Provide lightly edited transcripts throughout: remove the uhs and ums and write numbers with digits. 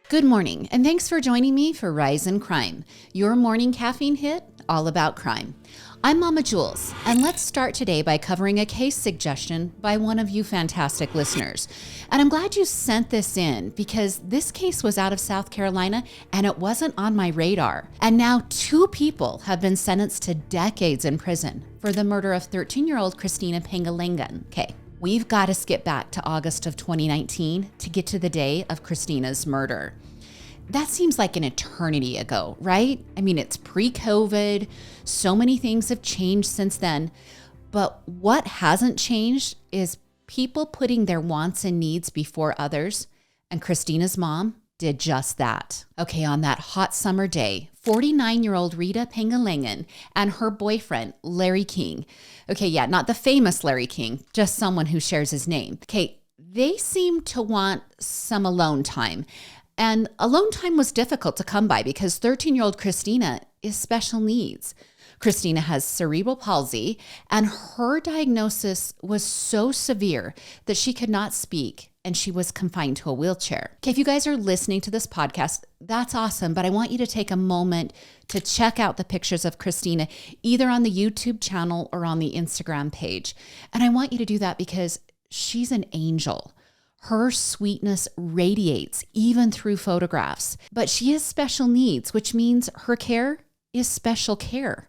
Good morning, and thanks for joining me for Rise in Crime, your morning caffeine hit all about crime. I'm Mama Jules, and let's start today by covering a case suggestion by one of you fantastic listeners. And I'm glad you sent this in because this case was out of South Carolina and it wasn't on my radar. And now 2 people have been sentenced to decades in prison for the murder of 13-year-old Christina Pangalangan. Okay. We've got to skip back to August of 2019 to get to the day of Christina's murder. That seems like an eternity ago, right? I mean, it's pre-COVID. So many things have changed since then. But what hasn't changed is people putting their wants and needs before others. And Christina's mom did just that. Okay, on that hot summer day, 49-year-old Rita Pangalangan and her boyfriend, Larry King. Okay, yeah, not the famous Larry King, just someone who shares his name. Okay, they seemed to want some alone time. And alone time was difficult to come by because 13-year-old Christina is special needs. Christina has cerebral palsy, and her diagnosis was so severe that she could not speak and she was confined to a wheelchair. Okay, if you guys are listening to this podcast, that's awesome, but I want you to take a moment to check out the pictures of Christina, either on the YouTube channel or on the Instagram page. And I want you to do that because she's an angel. Her sweetness radiates even through photographs, but she has special needs, which means her care is special care.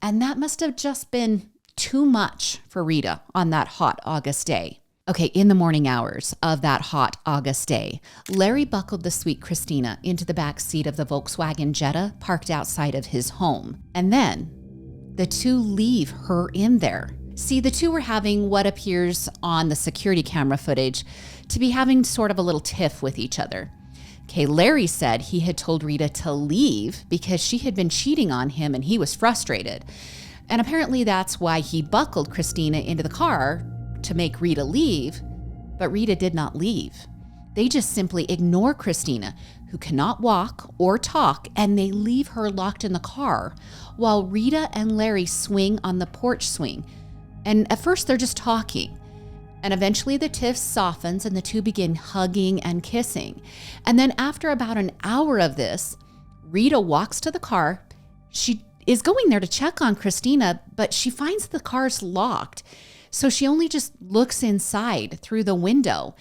And that must have just been too much for Rita on that hot August day. Okay, in the morning hours of that hot August day, Larry buckled the sweet Christina into the back seat of the Volkswagen Jetta parked outside of his home. And then the two leave her in there. See, the two were having what appears on the security camera footage to be having sort of a little tiff with each other. Okay, Larry said he had told Rita to leave because she had been cheating on him and he was frustrated. And apparently that's why he buckled Christina into the car to make Rita leave, but Rita did not leave. They just simply ignore Christina, who cannot walk or talk, and they leave her locked in the car while Rita and Larry swing on the porch swing. And at first they're just talking. And eventually the tiff softens and the two begin hugging and kissing. And then after about an hour of this, Rita walks to the car. She is going there to check on Christina, but she finds the car's locked. So she only just looks inside through the window,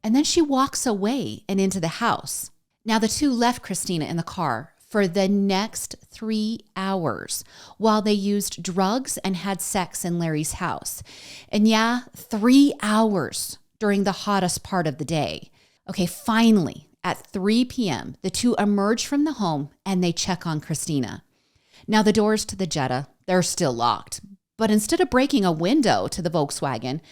and then she walks away and into the house. Now the two left Christina in the car for the next 3 hours while they used drugs and had sex in Larry's house. And yeah, 3 hours during the hottest part of the day. Okay, finally, at 3 p.m., the two emerge from the home and they check on Christina. Now the doors to the Jetta, they're still locked. But instead of breaking a window to the Volkswagen,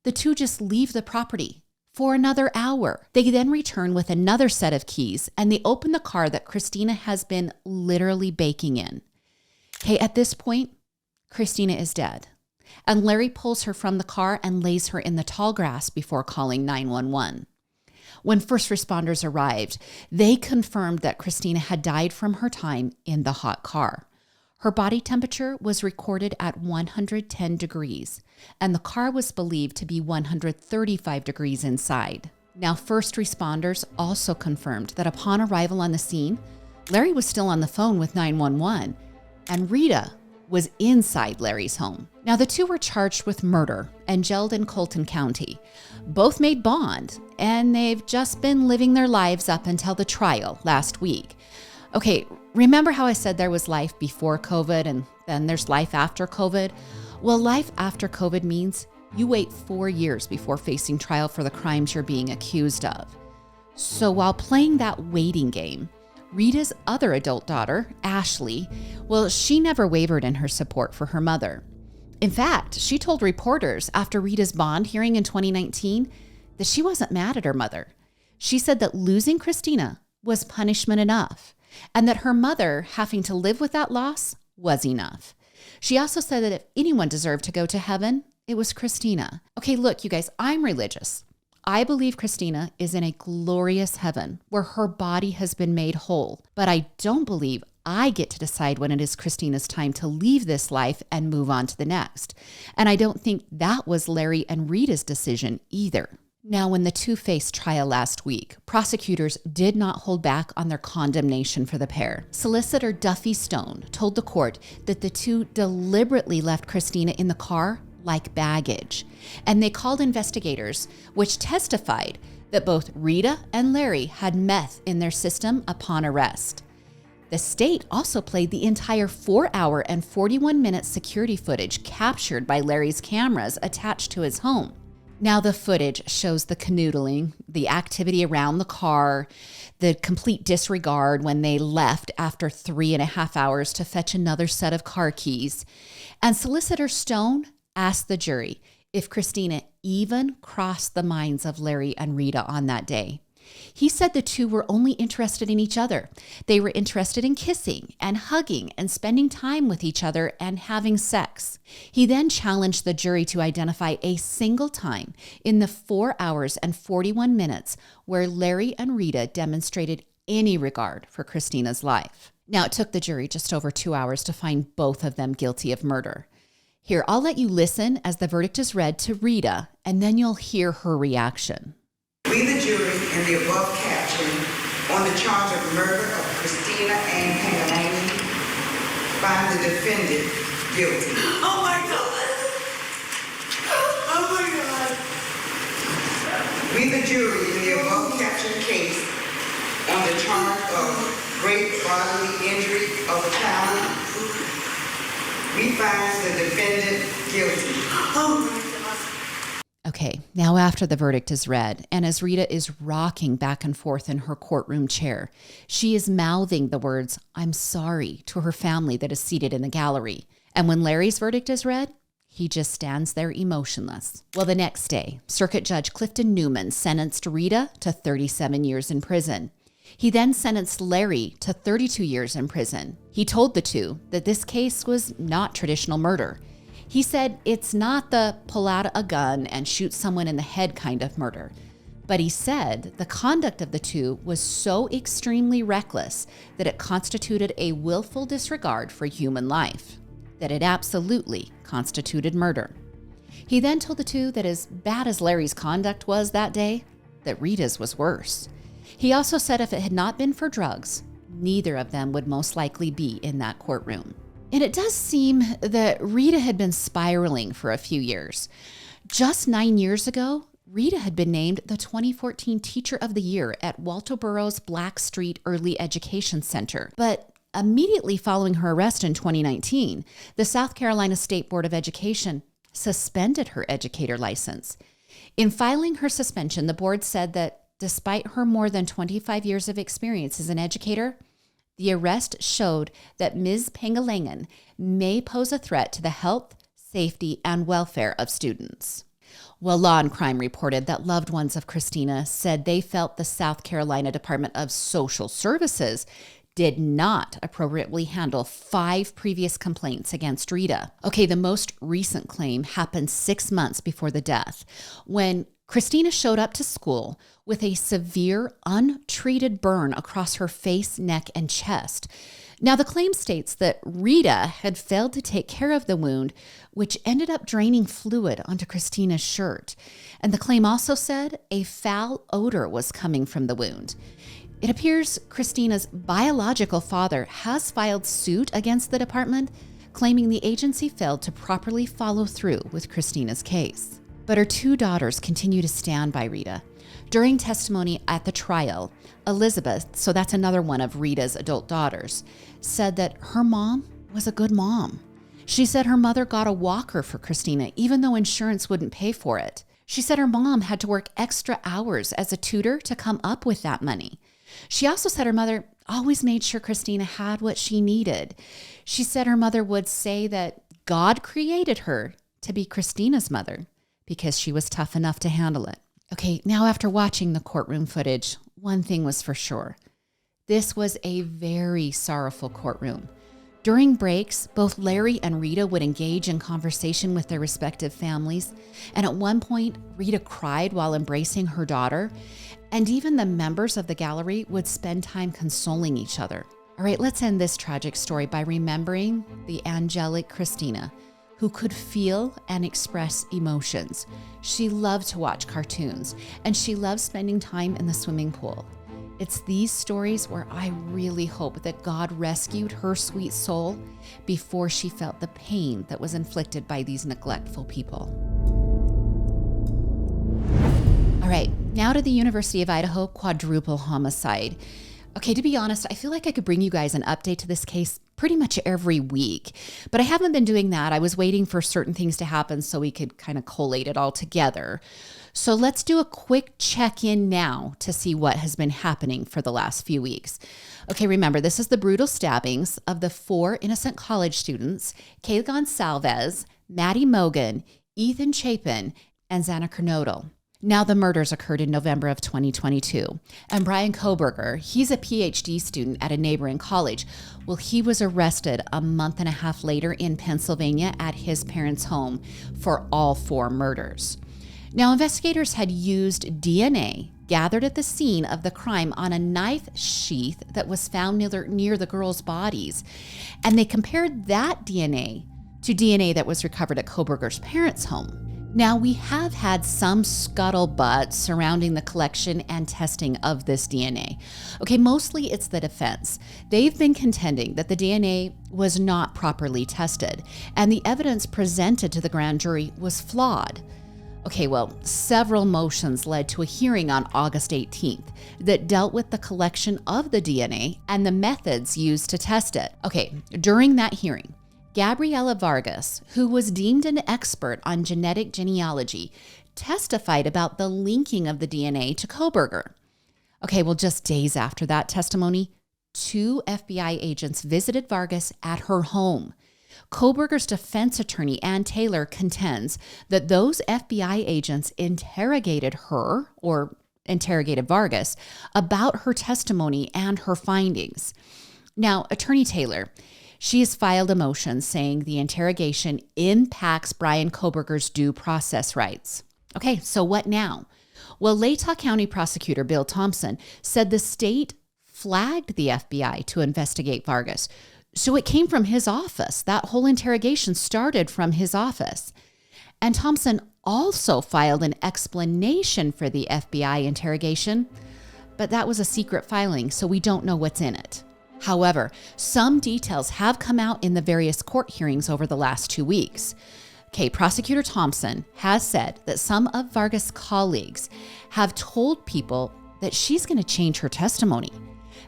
the two just leave the property for another hour. They then return with another set of keys and they open the car that Christina has been literally baking in. Okay, at this point, Christina is dead. And Larry pulls her from the car and lays her in the tall grass before calling 911. When first responders arrived, they confirmed that Christina had died from her time in the hot car. Her body temperature was recorded at 110 degrees, and the car was believed to be 135 degrees inside. Now, first responders also confirmed that upon arrival on the scene, Larry was still on the phone with 911, and Rita was inside Larry's home. Now, the two were charged with murder and jailed in Colton County. Both made bond, and they've just been living their lives up until the trial last week. Okay, remember how I said there was life before COVID and then there's life after COVID? Well, life after COVID means you wait 4 years before facing trial for the crimes you're being accused of. So while playing that waiting game, Rita's other adult daughter, Ashley, well, she never wavered in her support for her mother. In fact, she told reporters after Rita's bond hearing in 2019 that she wasn't mad at her mother. She said that losing Christina was punishment enough, and that her mother having to live with that loss was enough. She also said that if anyone deserved to go to heaven, it was Christina. Okay, look, you guys, I'm religious. I believe Christina is in a glorious heaven where her body has been made whole, but I don't believe I get to decide when it is Christina's time to leave this life and move on to the next. And I don't think that was Larry and Rita's decision either. Now, when the two faced trial last week, prosecutors did not hold back on their condemnation for the pair. Solicitor Duffy Stone told the court that the two deliberately left Christina in the car like baggage, and they called investigators, which testified that both Rita and Larry had meth in their system upon arrest. The state also played the entire 4-hour and 41-minute security footage captured by Larry's cameras attached to his home. Now the footage shows the canoodling, the activity around the car, the complete disregard when they left after 3.5 hours to fetch another set of car keys. And Solicitor Stone asked the jury if Christina even crossed the minds of Larry and Rita on that day. He said the two were only interested in each other. They were interested in kissing and hugging and spending time with each other and having sex. He then challenged the jury to identify a single time in the 4 hours and 41 minutes where Larry and Rita demonstrated any regard for Christina's life. Now, it took the jury just over 2 hours to find both of them guilty of murder. Here, I'll let you listen as the verdict is read to Rita, and then you'll hear her reaction. We, the jury, in the above caption, on the charge of murder of Christina Ann Pangalani, find the defendant guilty. Oh my God! Oh my God! We, the jury, in the above caption case, on the charge of great bodily injury of a child, we find the defendant guilty. Oh my God! Okay, now after the verdict is read, and as Rita is rocking back and forth in her courtroom chair, she is mouthing the words, "I'm sorry," to her family that is seated in the gallery. And when Larry's verdict is read, he just stands there emotionless. Well, the next day, Circuit Judge Clifton Newman sentenced Rita to 37 years in prison. He then sentenced Larry to 32 years in prison. He told the two that this case was not traditional murder. He said it's not the pull out a gun and shoot someone in the head kind of murder. But he said the conduct of the two was so extremely reckless that it constituted a willful disregard for human life, that it absolutely constituted murder. He then told the two that as bad as Larry's conduct was that day, that Rita's was worse. He also said if it had not been for drugs, neither of them would most likely be in that courtroom. And it does seem that Rita had been spiraling for a few years. Just 9 years ago, Rita had been named the 2014 Teacher of the Year at Walterboro's Black Street Early Education Center. But immediately following her arrest in 2019, the South Carolina State Board of Education suspended her educator license. In filing her suspension, the board said that despite her more than 25 years of experience as an educator, the arrest showed that Ms. Pangalangan may pose a threat to the health, safety, and welfare of students. Well, Law and Crime reported that loved ones of Christina said they felt the South Carolina Department of Social Services did not appropriately handle 5 previous complaints against Rita. Okay, the most recent claim happened 6 months before the death, when Christina showed up to school with a severe, untreated burn across her face, neck, and chest. Now, the claim states that Rita had failed to take care of the wound, which ended up draining fluid onto Christina's shirt. And the claim also said a foul odor was coming from the wound. It appears Christina's biological father has filed suit against the department, claiming the agency failed to properly follow through with Christina's case. But her 2 daughters continue to stand by Rita. During testimony at the trial, Elizabeth, so that's another one of Rita's adult daughters, said that her mom was a good mom. She said her mother got a walker for Christina, even though insurance wouldn't pay for it. She said her mom had to work extra hours as a tutor to come up with that money. She also said her mother always made sure Christina had what she needed. She said her mother would say that God created her to be Christina's mother, because she was tough enough to handle it. Okay, now after watching the courtroom footage, one thing was for sure. This was a very sorrowful courtroom. During breaks, both Larry and Rita would engage in conversation with their respective families, and at one point, Rita cried while embracing her daughter, and even the members of the gallery would spend time consoling each other. All right, let's end this tragic story by remembering the angelic Christina, who could feel and express emotions. She loved to watch cartoons, and she loved spending time in the swimming pool. It's these stories where I really hope that God rescued her sweet soul before she felt the pain that was inflicted by these neglectful people. All right, now to the University of Idaho quadruple homicide. Okay, to be honest, I feel like I could bring you guys an update to this case pretty much every week, but I haven't been doing that. I was waiting for certain things to happen so we could kind of collate it all together. So let's do a quick check-in now to see what has been happening for the last few weeks. Okay, remember, this is the brutal stabbings of the 4 innocent college students, Kay Gonsalves, Maddie Mogan, Ethan Chapin, and Xana Kernodle. Now, the murders occurred in November of 2022. And Brian Koberger, he's a PhD student at a neighboring college. Well, he was arrested a month and a half later in Pennsylvania at his parents' home for all 4 murders. Now, investigators had used DNA gathered at the scene of the crime on a knife sheath that was found near the girls' bodies. And they compared that DNA to DNA that was recovered at Koberger's parents' home. Now, we have had some scuttlebutt surrounding the collection and testing of this DNA. Okay, mostly it's the defense. They've been contending that the DNA was not properly tested, and the evidence presented to the grand jury was flawed. Okay, well, several motions led to a hearing on August 18th that dealt with the collection of the DNA and the methods used to test it. Okay, during that hearing, Gabriela Vargas, who was deemed an expert on genetic genealogy, testified about the linking of the DNA to Koberger. Okay, well, just days after that testimony, 2 FBI agents visited Vargas at her home. Koberger's defense attorney, Ann Taylor, contends that those FBI agents interrogated her, or interrogated Vargas, about her testimony and her findings. Now, Attorney Taylor, she has filed a motion saying the interrogation impacts Brian Koberger's due process rights. Okay, so what now? Well, Latah County Prosecutor Bill Thompson said the state flagged the FBI to investigate Vargas. So it came from his office. That whole interrogation started from his office. And Thompson also filed an explanation for the FBI interrogation, but that was a secret filing, so we don't know what's in it. However, some details have come out in the various court hearings over the last 2 weeks. Okay, Prosecutor Thompson has said that some of Vargas' colleagues have told people that she's going to change her testimony.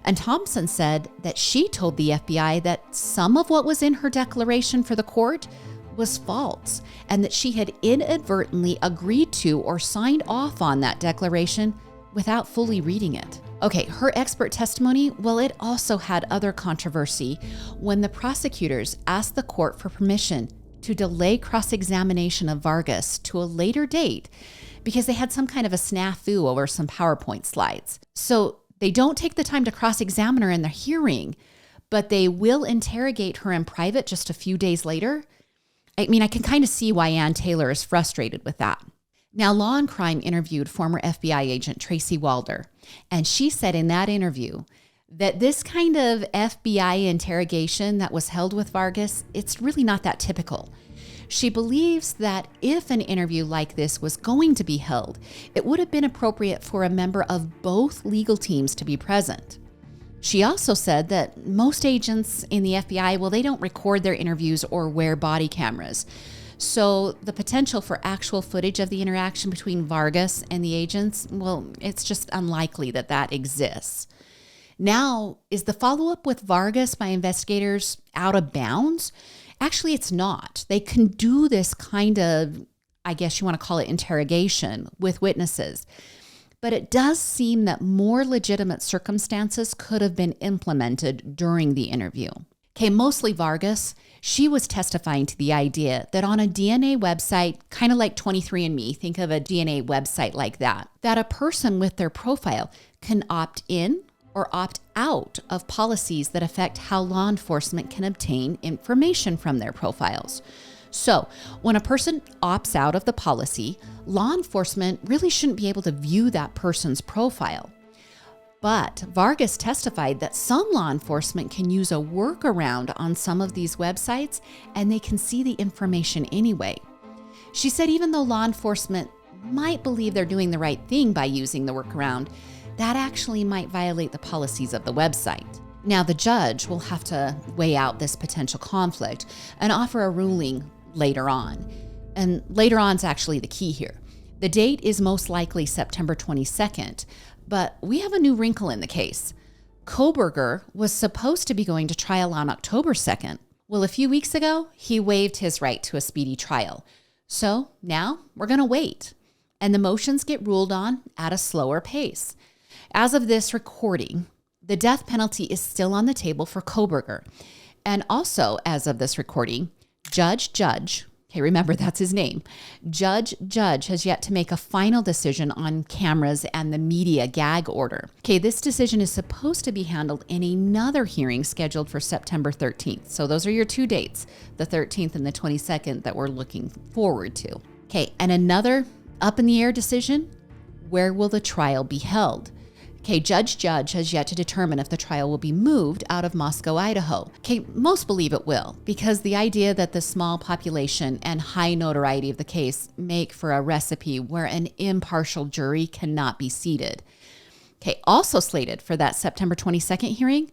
And Thompson said that she told the FBI that some of what was in her declaration for the court was false, and that she had inadvertently agreed to or signed off on that declaration without fully reading it. Okay, her expert testimony, well, it also had other controversy when the prosecutors asked the court for permission to delay cross-examination of Vargas to a later date because they had some kind of a snafu over some PowerPoint slides. So they don't take the time to cross-examine her in the hearing, but they will interrogate her in private just a few days later. I mean, I can kind of see why Ann Taylor is frustrated with that. Now, Law and Crime interviewed former FBI agent Tracy Walder, and she said in that interview that this kind of FBI interrogation that was held with Vargas, it's really not that typical. She believes that if an interview like this was going to be held, it would have been appropriate for a member of both legal teams to be present. She also said that most agents in the FBI, well, they don't record their interviews or wear body cameras. So the potential for actual footage of the interaction between Vargas and the agents, well, it's just unlikely that that exists. Now, is the follow-up with Vargas by investigators out of bounds? Actually, it's not. They can do this kind of, I guess you want to call it interrogation with witnesses. But it does seem that more legitimate circumstances could have been implemented during the interview. Okay, mostly Vargas, she was testifying to the idea that on a DNA website, kind of like 23andMe, think of a DNA website like that a person with their profile can opt in or opt out of policies that affect how law enforcement can obtain information from their profiles. So when a person opts out of the policy, law enforcement really shouldn't be able to view that person's profile. But Vargas testified that some law enforcement can use a workaround on some of these websites and they can see the information anyway. She said even though law enforcement might believe they're doing the right thing by using the workaround, that actually might violate the policies of the website. Now, the judge will have to weigh out this potential conflict and offer a ruling later on. And later on is actually the key here. The date is most likely September 22nd, but we have a new wrinkle in the case. Koberger was supposed to be going to trial on October 2nd. Well, a few weeks ago, he waived his right to a speedy trial. So now we're going to wait. And the motions get ruled on at a slower pace. As of this recording, the death penalty is still on the table for Koberger. And also, as of this recording, Judge, okay, remember that's his name, Judge has yet to make a final decision on cameras and the media gag order. Okay, this decision is supposed to be handled in another hearing scheduled for September 13th. So those are your two dates, the 13th and the 22nd, that we're looking forward to. Okay, and another up in the air decision, where will the trial be held? Okay, Judge has yet to determine if the trial will be moved out of Moscow, Idaho. Okay, most believe it will, because the idea that the small population and high notoriety of the case make for a recipe where an impartial jury cannot be seated. Okay, also slated for that September 22nd hearing,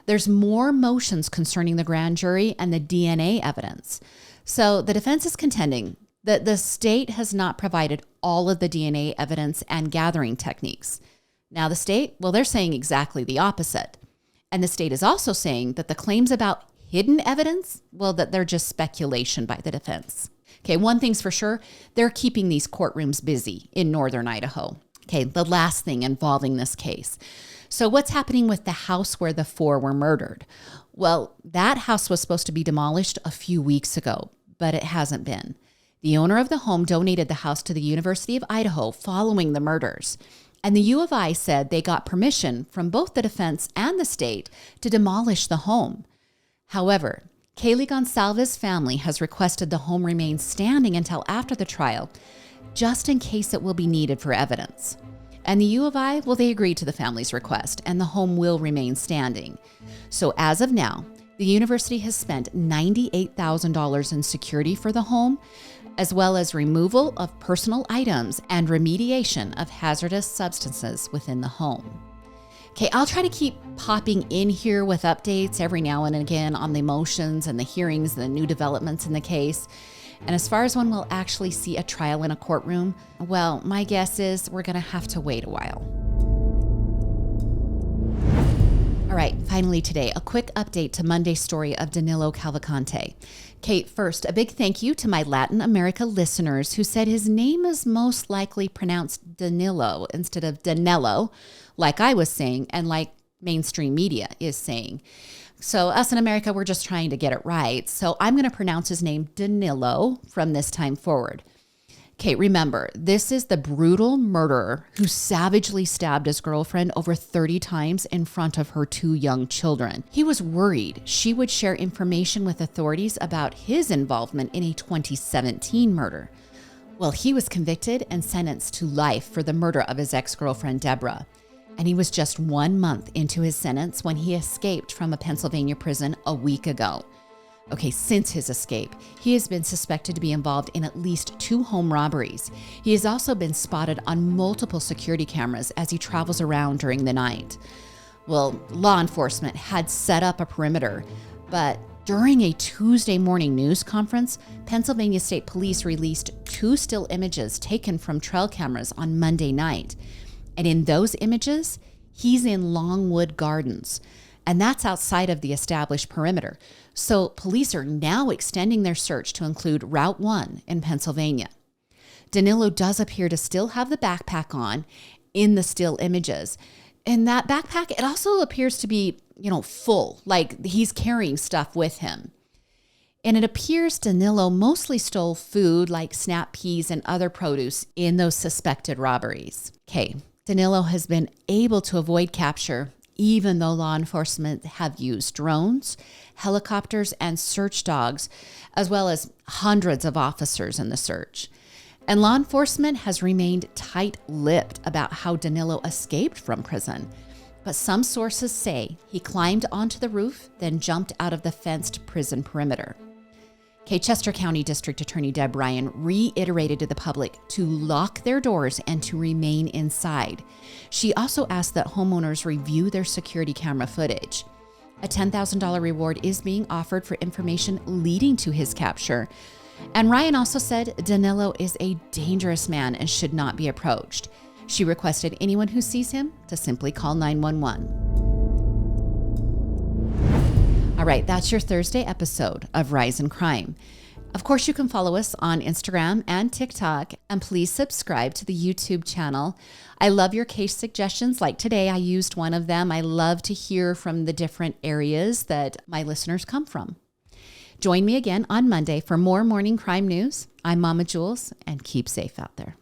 there's more motions concerning the grand jury and the DNA evidence. So the defense is contending that the state has not provided all of the DNA evidence and gathering techniques. Now the state, well, they're saying exactly the opposite. And the state is also saying that the claims about hidden evidence, well, that they're just speculation by the defense. Okay, one thing's for sure, they're keeping these courtrooms busy in northern Idaho. Okay, the last thing involving this case. So what's happening with the house where the four were murdered? Well, that house was supposed to be demolished a few weeks ago, but it hasn't been. The owner of the home donated the house to the University of Idaho following the murders. And the U of I said they got permission from both the defense and the state to demolish the home. However, Kaylee Gonsalves' family has requested the home remain standing until after the trial, just in case it will be needed for evidence. And the U of I, well, they agreed to the family's request, and the home will remain standing. So as of now, the university has spent $98,000 in security for the home, as well as removal of personal items and remediation of hazardous substances within the home. Okay, I'll try to keep popping in here with updates every now and again on the motions and the hearings and the new developments in the case. And as far as when we'll actually see a trial in a courtroom, well, my guess is we're going to have to wait a while. All right, finally today, a quick update to Monday's story of Danilo Cavalcante. Kate, first, a big thank you to my Latin America listeners who said his name is most likely pronounced Danilo instead of Danilo, like I was saying and like mainstream media is saying. So us in America, we're just trying to get it right. So I'm going to pronounce his name Danilo from this time forward. Kate, remember, this is the brutal murderer who savagely stabbed his girlfriend over 30 times in front of her two young children. He was worried she would share information with authorities about his involvement in a 2017 murder. Well, he was convicted and sentenced to life for the murder of his ex-girlfriend, Deborah. And he was just 1 month into his sentence when he escaped from a Pennsylvania prison a week ago. Okay, since his escape, he has been suspected to be involved in at least 2 home robberies. He has also been spotted on multiple security cameras as he travels around during the night. Well, law enforcement had set up a perimeter, but during a Tuesday morning news conference, Pennsylvania State Police released 2 still images taken from trail cameras on Monday night. And in those images, he's in Longwood Gardens, and that's outside of the established perimeter. So police are now extending their search to include Route 1 in Pennsylvania. Danilo does appear to still have the backpack on in the still images. And that backpack, it also appears to be, full, like he's carrying stuff with him. And it appears Danilo mostly stole food like snap peas and other produce in those suspected robberies. Okay, Danilo has been able to avoid capture even though law enforcement have used drones, helicopters, and search dogs, as well as hundreds of officers in the search. And law enforcement has remained tight-lipped about how Danilo escaped from prison. but some sources say he climbed onto the roof, then jumped out of the fenced prison perimeter. Chester County District Attorney Deb Ryan reiterated to the public to lock their doors and to remain inside. She also asked that homeowners review their security camera footage. A $10,000 reward is being offered for information leading to his capture. And Ryan also said Danilo is a dangerous man and should not be approached. She requested anyone who sees him to simply call 911. All right, that's your Thursday episode of Rise in Crime. Of course, you can follow us on Instagram and TikTok, and please subscribe to the YouTube channel. I love your case suggestions. Like today, I used one of them. I love to hear from the different areas that my listeners come from. Join me again on Monday for more morning crime news. I'm Mama Jules, and keep safe out there.